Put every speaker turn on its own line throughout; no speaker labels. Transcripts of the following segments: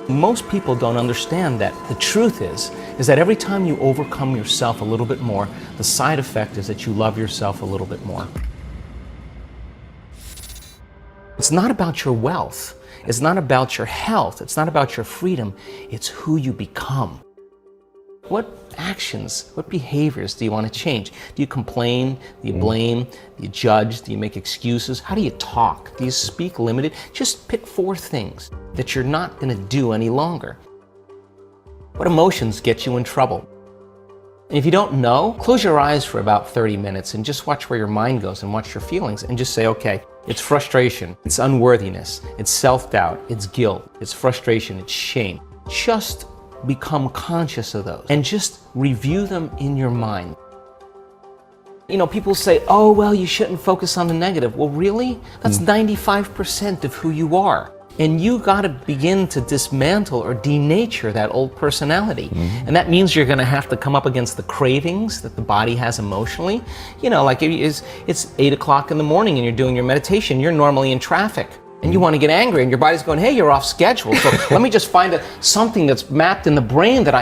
Most people don't understand that the truth is that every time you overcome yourself a little bit more, the side effect is that you love yourself a little bit more. It's not about your wealth. It's not about your health. It's not about your freedom. It's who you become. What actions, what behaviors do you want to change? Do you complain? Do you blame? Do you judge? Do you make excuses? How do you talk? Do you speak limited? Just pick 4 things that you're not going to do any longer. What emotions get you in trouble? And if you don't know, close your eyes for about 30 minutes and just watch where your mind goes and watch your feelings and just say, okay, it's frustration, it's unworthiness, it's self-doubt, it's guilt, it's frustration, it's shame. Just become conscious of those and just review them in your mind. You know, people say, oh, well, you shouldn't focus on the negative. Well, really? That's 95% of who you are. And you got to begin to dismantle or denature that old personality. And that means you're going to have to come up against the cravings that the body has emotionally. You know, like it's 8 o'clock in the morning and you're doing your meditation, you're normally in traffic. And you want to get angry and your body's going, hey, you're off schedule. So let me just find something that's mapped in the brain that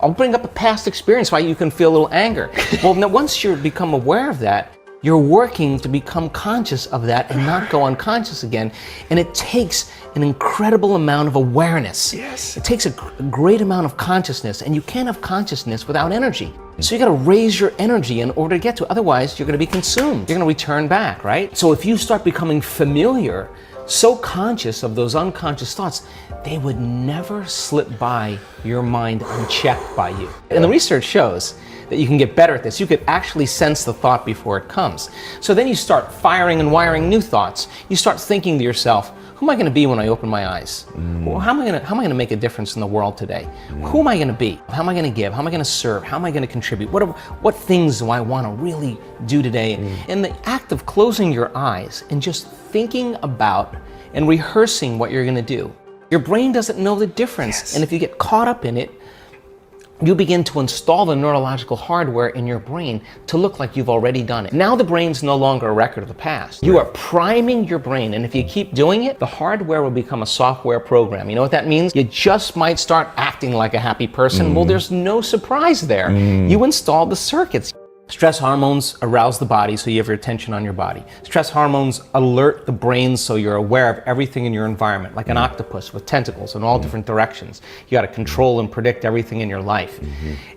I'll bring up a past experience why you can feel a little anger. Well, now once you become aware of that, you're working to become conscious of that and not go unconscious again. And it takes an incredible amount of awareness.
Yes.
It takes a great amount of consciousness, and you can't have consciousness without energy. So you got to raise your energy in order to get to it. Otherwise, you're going to be consumed. You're going to return back, right? So if you start becoming familiar, so conscious of those unconscious thoughts, they would never slip by your mind unchecked by you. And the research shows that you can get better at this. You could actually sense the thought before it comes. So then you start firing and wiring new thoughts. You start thinking to yourself, who am I going to be when I open my eyes? Well, how am I going to make a difference in the world today? Who am I going to be? How am I going to give? How am I going to serve? How am I going to contribute? What things do I want to really do today? And the act of closing your eyes and just thinking about and rehearsing what you're going to do. Your brain doesn't know the difference.
Yes.
And if you get caught up in it, you begin to install the neurological hardware in your brain to look like you've already done it. Now the brain's no longer a record of the past. You are priming your brain, and if you keep doing it, the hardware will become a software program. You know what that means? You just might start acting like a happy person. Well, there's no surprise there. You installed the circuits. Stress hormones arouse the body, so you have your attention on your body. Stress hormones alert the brain so you're aware of everything in your environment, like an octopus with tentacles in all different directions. You got to control and predict everything in your life.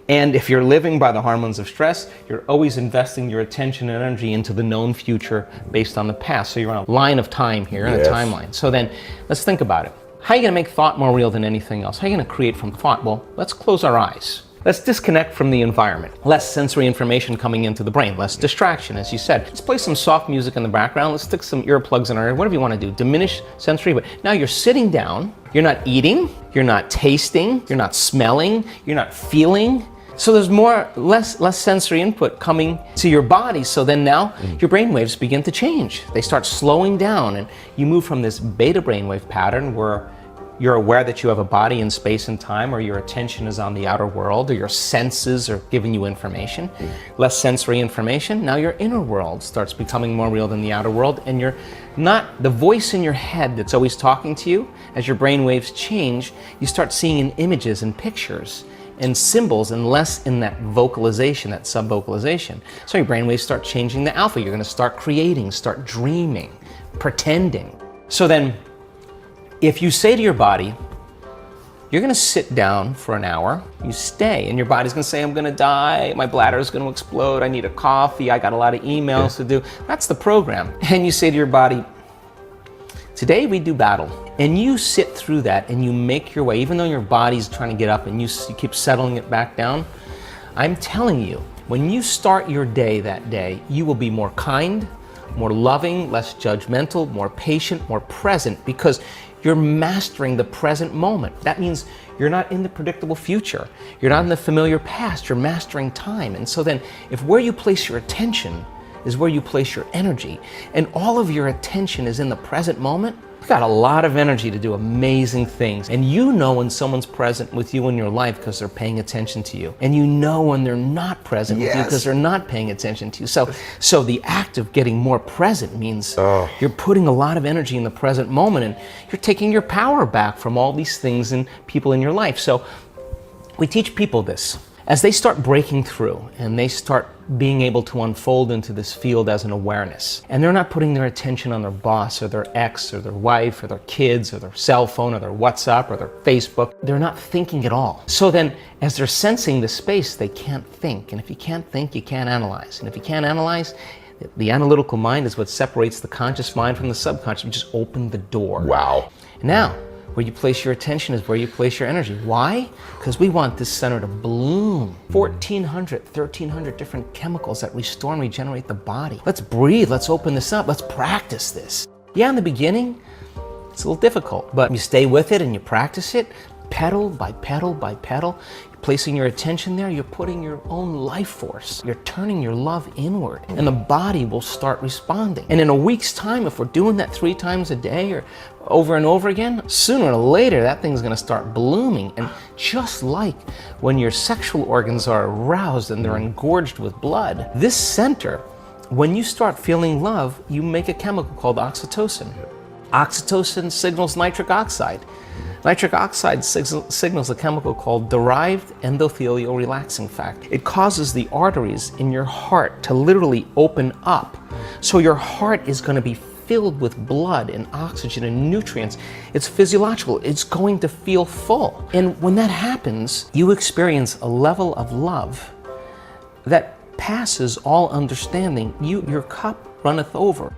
And if you're living by the hormones of stress, you're always investing your attention and energy into the known future based on the past. So you're on a line of time here, in a timeline. So then, let's think about it. How are you going to make thought more real than anything else? How are you going to create from thought? Well, let's close our eyes. Let's disconnect from the environment. Less sensory information coming into the brain, less distraction, as you said. Let's play some soft music in the background. Let's stick some earplugs in our ear, whatever you want to do. Diminish sensory, but now you're sitting down, you're not eating, you're not tasting, you're not smelling, you're not feeling. So there's less sensory input coming to your body. So then now your brain waves begin to change. They start slowing down, and you move from this beta brainwave pattern where you're aware that you have a body in space and time, or your attention is on the outer world, or your senses are giving you information. Less sensory information. Now your inner world starts becoming more real than the outer world, and you're not the voice in your head that's always talking to you. As your brain waves change, you start seeing in images and pictures and symbols, and less in that vocalization, that sub-vocalization. So your brain waves start changing the alpha. You're going to start creating, start dreaming, pretending. So then, if you say to your body, you're going to sit down for an hour, you stay, and your body's going to say, I'm going to die, my bladder is going to explode, I need a coffee, I got a lot of emails to do. That's the program. And you say to your body, today we do battle. And you sit through that and you make your way, even though your body's trying to get up and you keep settling it back down. I'm telling you, when you start your day that day, you will be more kind, more loving, less judgmental, more patient, more present, because you're mastering the present moment. That means you're not in the predictable future. You're not in the familiar past. You're mastering time. And so then, if where you place your attention is where you place your energy, and all of your attention is in the present moment, You've got a lot of energy to do amazing things. And you know when someone's present with you in your life because they're paying attention to you. And you know when they're not present with you because they're not paying attention to you. So the act of getting more present means you're putting a lot of energy in the present moment, and you're taking your power back from all these things and people in your life. So we teach people this. As they start breaking through and they start being able to unfold into this field as an awareness, and they're not putting their attention on their boss or their ex or their wife or their kids or their cell phone or their WhatsApp or their Facebook, they're not thinking at all. So then as they're sensing the space, they can't think. And if you can't think, you can't analyze. And if you can't analyze, the analytical mind is what separates the conscious mind from the subconscious. You just open the door.
Wow.
Now, where you place your attention is where you place your energy. Why? Because we want this center to bloom. 1,400, 1,300 different chemicals that restore and regenerate the body. Let's breathe, let's open this up, let's practice this. Yeah, in the beginning, it's a little difficult, but you stay with it and you practice it, pedal by pedal by pedal. You're placing your attention there, you're putting your own life force. You're turning your love inward, and the body will start responding. And in a week's time, if we're doing that 3 times a day or over and over again, sooner or later that thing's going to start blooming. And just like when your sexual organs are aroused and they're engorged with blood, this center, when you start feeling love, you make a chemical called oxytocin. Oxytocin signals nitric oxide. Nitric oxide signals a chemical called derived endothelial relaxing factor. It causes the arteries in your heart to literally open up. So your heart is going to be filled with blood and oxygen and nutrients. It's physiological. It's going to feel full. And when that happens, you experience a level of love that passes all understanding. Your cup runneth over.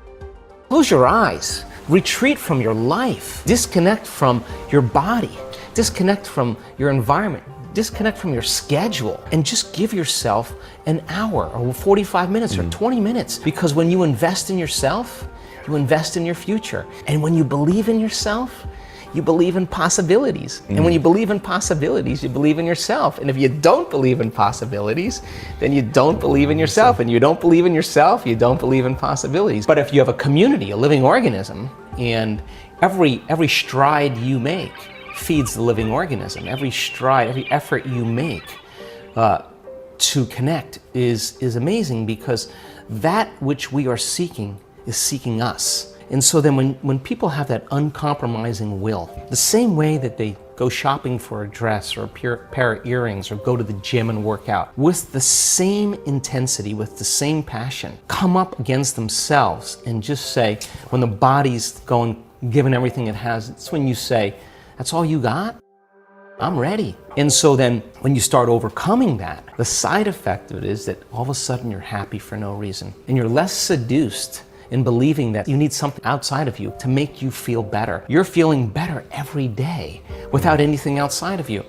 Close your eyes. Retreat from your life. Disconnect from your body. Disconnect from your environment. Disconnect from your schedule and just give yourself an hour or 45 minutes or 20 minutes. Because when you invest in yourself, you invest in your future. And when you believe in yourself, you believe in possibilities. And when you believe in possibilities, you believe in yourself. And if you don't believe in possibilities, then you don't believe in yourself. And you don't believe in yourself, you don't believe in possibilities. But if you have a community, a living organism, and every stride you make feeds the living organism. Every stride, every effort you make to connect is amazing, because that which we are seeking is seeking us. And so then when people have that uncompromising will, the same way that they go shopping for a dress or a pair of earrings or go to the gym and work out, with the same intensity, with the same passion, come up against themselves and just say, when the body's going, given everything it has, it's when you say, that's all you got? I'm ready. And so then when you start overcoming that, the side effect of it is that all of a sudden you're happy for no reason. And you're less seduced in believing that you need something outside of you to make you feel better. You're feeling better every day without anything outside of you.